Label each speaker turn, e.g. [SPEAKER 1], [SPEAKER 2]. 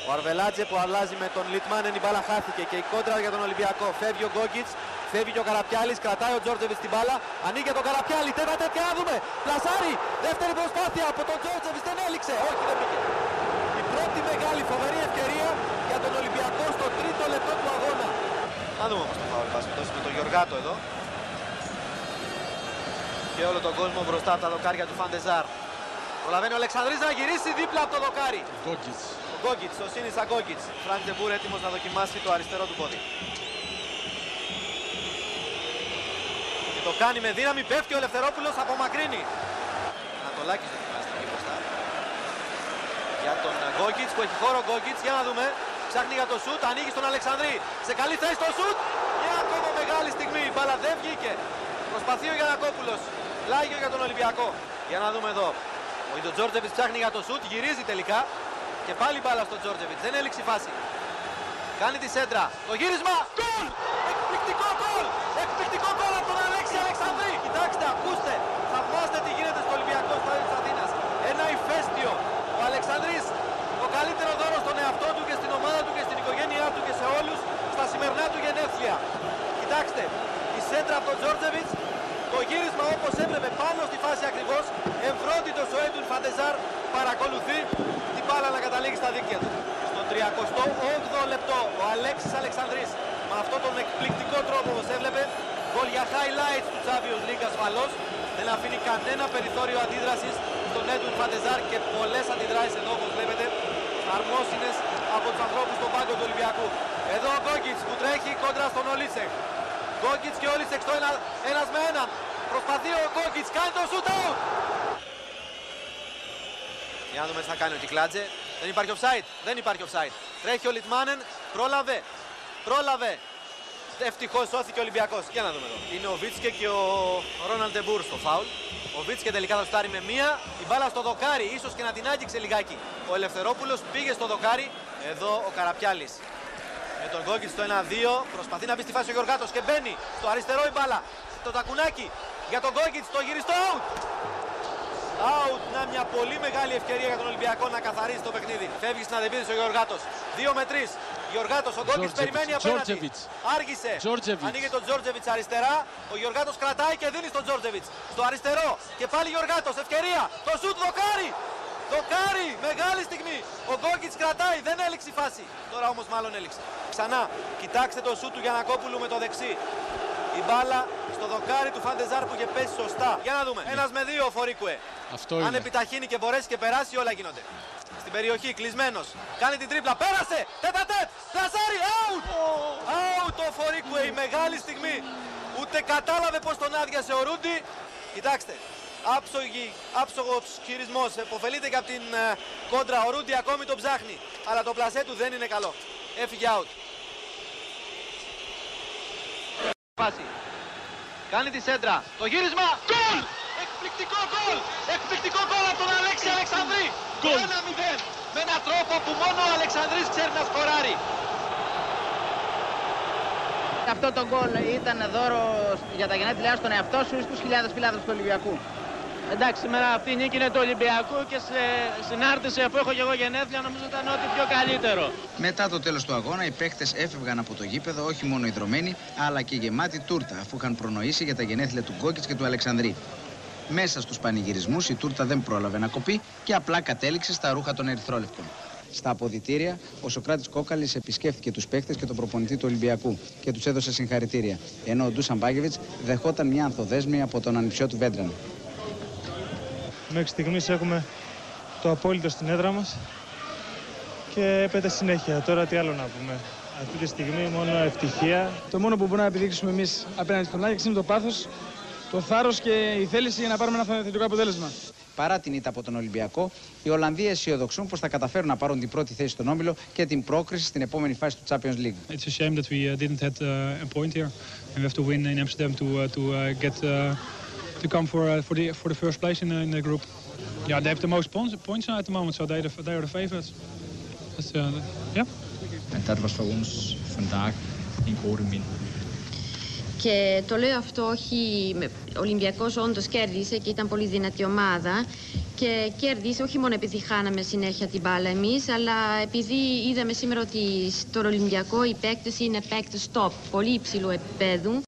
[SPEAKER 1] Ο Αρβελάτζε που αλλάζει με τον Λιτμάνεν, η μπάλα χάθηκε και η κόντρα για τον Ολυμπιακό. Φεύγει ο Γκόγκιτς, φεύγει και ο Καραπιάλης, κρατάει ο Τζόρτζεβιτς την μπάλα. Ανοίγει τον Καραπιάλη, τέτα και να δούμε. Πλασάρι, δεύτερη προσπάθεια από τον Τζόρτζεβιτς, δεν έληξε. Όχι, δεν πήγε. Η πρώτη μεγάλη φοβερή ευκαιρία για τον Ολυμπιακό στο τρίτο λεπτό του αγώνα. Να δούμε όμως το φάουλ με τον Γιωργάτο εδώ. Και όλο τον κόσμο μπροστά από τα δοκάρια του Φαντεζάρ. Προλαβαίνει ο Αλεξανδρής να γυρίσει δίπλα από το δοκάρι. Ο Γκόγκιτς, ο Σίνισα Γκόγκιτς. Φρανκ ντε Μποer έτοιμος να δοκιμάσει το αριστερό του πόδι. Και το κάνει με δύναμη, πέφτει ο Ελευθερόπουλος, απομακρύνει. Ανατολάκης δοκιμάζει εκεί μπροστά. Για τον Γκόγκιτς που έχει χώρο. Γκόγκιτς, για να δούμε. Ψάχνει για το σουτ, ανοίγει στον Αλεξανδρή. Σε καλή θέση το σουτ. Μια ακόμα μεγάλη στιγμή. Η μπάλα δεν βγήκε. Προσπαθεί ο Γιαννακόπουλος. Πλάγιο για τον Ολυμπιακό. Για να δούμε εδώ. Ο Τζόρτζεβιτς ψάχνει για το σουτ, γυρίζει τελικά. Και πάλι μπάλα στον Τζόρτζεβιτς. Δεν έληξε η φάση. Κάνει τη σέντρα. Το γύρισμα. Γκολ! Εκπληκτικό γκολ! Εκπληκτικό γκολ από τον Αλέξη Αλεξανδρή. Κοιτάξτε, ακούστε. Θαυμάστε τι γίνεται στο Ολυμπιακό Στάδιο της Αθήνας. Ένα ηφαίστειο. Ο Αλεξανδρής, το καλύτερο δώρο στον εαυτό του και στην ομάδα του και στην οικογένειά του και σε όλους στα σημερινά του γενέθλια. Κοιτάξτε, η σέντρα από τον Τζόρτζεβιτς. Το γύρισμα όπως έβλεπε πάνω στη φάση ακριβώς. Εμφρόντιτος ο Έντουιν Φαντεζάρ παρακολουθεί την μπάλα να καταλήγει στα δίκτυα του. Στο 38ο λεπτό ο Αλέξης Αλεξανδρής με αυτόν τον εκπληκτικό τρόπο όπως έβλεπε. Γκολ για highlights του Champions League ασφαλώς. Δεν αφήνει κανένα περιθώριο αντίδρασης στον Έντουιν Φαντεζάρ και πολλές αντιδράσεις εδώ όπως βλέπετε. Αρμόσυνες από τους ανθρώπους στον πάγκο του Ολυμπιακού. Εδώ ο Γκόγκιτς που τρέχει κόντρα στον Ολίτσεκ. Γκόγκιτς και Όλισεκ στο ένας με έναν. Προσπαθεί ο Γκόγκιτς, κάνει το shoot out. Για να δούμε τι θα κάνει ο Κυκλάτζε. Δεν υπάρχει offside, δεν υπάρχει offside. Τρέχει ο Λιτμάνεν, πρόλαβε. Ευτυχώς σώθηκε ο Ολυμπιακός. Για να δούμε εδώ. Είναι ο Βίτσκε και ο Ρόναλντ ντε Μποer στο φάουλ. Ο Βίτσκε τελικά θα σουτάρει με μία. Η μπάλα στο δοκάρι, ίσως και να την άγγιξε λιγάκι. Ο Ελευθερόπουλος πήγε στο δοκάρι. Εδώ ο Καραπιάλης. Με τον Γκόγκιτς στο 1-2. Προσπαθεί να μπει στη φάση ο Γιωργάτος και μπαίνει στο αριστερό η μπάλα. Το τακουνάκι για τον Γκόγκιτς, το γυριστό out. Out, μια πολύ μεγάλη ευκαιρία για τον Ολυμπιακό να καθαρίσει το παιχνίδι. Φεύγει στην αντεπίθεση ο Γιωργάτος. 2 με 3. Γιωργάτος, ο Γκόγκιτς περιμένει απέναντι. Άργησε. Ανοίγει τον Τζόρτζεβιτς αριστερά. Ο Γιωργάτος κρατάει και δίνει στον Τζόρτζεβιτς. Στο αριστερό. Και πάλι Γιωργάτος, ευκαιρία. Το σουτ δοκάρι. Δοκάρι, μεγάλη στιγμή. Ο Γκόγκιτς κρατάει, δεν έληξε η φάση. Τώρα όμως μάλλον έληξε. Ξανά, κοιτάξτε το σουτ του Γιαννακόπουλου με το δεξί. Η μπάλα στο δοκάρι του Φαντεζάρ που είχε πέσει σωστά. Για να δούμε. Ένας με δύο ο Φορίκουε. Αν επιταχύνει και μπορέσει και περάσει, όλα γίνονται. Στην περιοχή, κλεισμένος. Κάνει την τρίπλα. Πέρασε! Τέτα-τέτ! Πλασάρι! Out! Out ο Φορίκουε. Η μεγάλη στιγμή. Ούτε κατάλαβε πως τον άδειασε ο Ρούντι. Κοιτάξτε. Άψογος χειρισμός. Εποφελείται και από την κόντρα. Ο Ρούντι ακόμη τον ψάχνει. Αλλά το πλασέ του δεν είναι καλό. Έφυγε out. Κάνει τη σέντρα. Το γύρισμα. Γκολ! Εκπληκτικό γκολ! Εκπληκτικό γκολ από τον Αλέξη Αλεξανδρή. 1-0. Με έναν τρόπο που μόνο ο Αλεξανδρής ξέρει να σκοράρει.
[SPEAKER 2] Αυτό το γκολ ήταν δώρο για τα γενέθλιά στον εαυτό σου ή στους χιλιάδες φιλάδες του Ολυμπιακού?
[SPEAKER 3] Εντάξει, σήμερα αυτή η νίκη είναι του Ολυμπιακού και σε συνάρτηση αφού έχω και εγώ γενέθλια νομίζω ήταν ό,τι πιο καλύτερο.
[SPEAKER 4] Μετά το τέλος του αγώνα οι παίχτες έφευγαν από το γήπεδο όχι μόνο ιδρωμένοι αλλά και γεμάτοι τούρτα αφού είχαν προνοήσει για τα γενέθλια του Γκόγκιτς και του Αλεξανδρή. Μέσα στους πανηγυρισμούς η τούρτα δεν πρόλαβε να κοπεί και απλά κατέληξε στα ρούχα των ερυθρόλευκων. Στα αποδυτήρια, ο Σοκράτης Κόκαλης επισκέφθηκε τους παίχτες και τον προπονητή του Ολυμπιακού και τους έδωσε συγχαρητήρια, ενώ ο Ντούσαν Μπάγεβιτς δεχόταν μια ανθοδέσμη από τον ανιψιό του Βέντραν.
[SPEAKER 5] Μέχρι στιγμής έχουμε το απόλυτο στην έδρα μας και πέτα συνέχεια. Τώρα τι άλλο να πούμε. Αυτή τη στιγμή μόνο ευτυχία.
[SPEAKER 6] Το μόνο που μπορούμε να επιδείξουμε εμείς απέναντι στον Άγιαξ είναι το πάθος, το θάρρος και η θέληση για να πάρουμε ένα θετικό αποτέλεσμα.
[SPEAKER 4] Παρά την ήττα από τον Ολυμπιακό, οι Ολλανδοί αισιοδοξούν πως θα καταφέρουν να πάρουν την πρώτη θέση στον όμιλο και την πρόκριση στην επόμενη φάση του Champions League.
[SPEAKER 7] It's a shame that we didn't have a point here and we have to win in Amsterdam to come for the first place in the group. Yeah, they have the most points at the moment, so they are the favorites. Yeah.
[SPEAKER 8] En dat was voor ons vandaag een grote min. Και το λέω αυτό όχι... Ο Ολυμπιακός όντως κέρδισε και ήταν πολύ δυνατή ομάδα. Και κέρδισε όχι μόνο επειδή χάναμε συνέχεια την μπάλα εμείς, αλλά επειδή είδαμε σήμερα ότι στον Ολυμπιακό οι παίκτες είναι παίκτες top, πολύ υψηλού επίπεδου.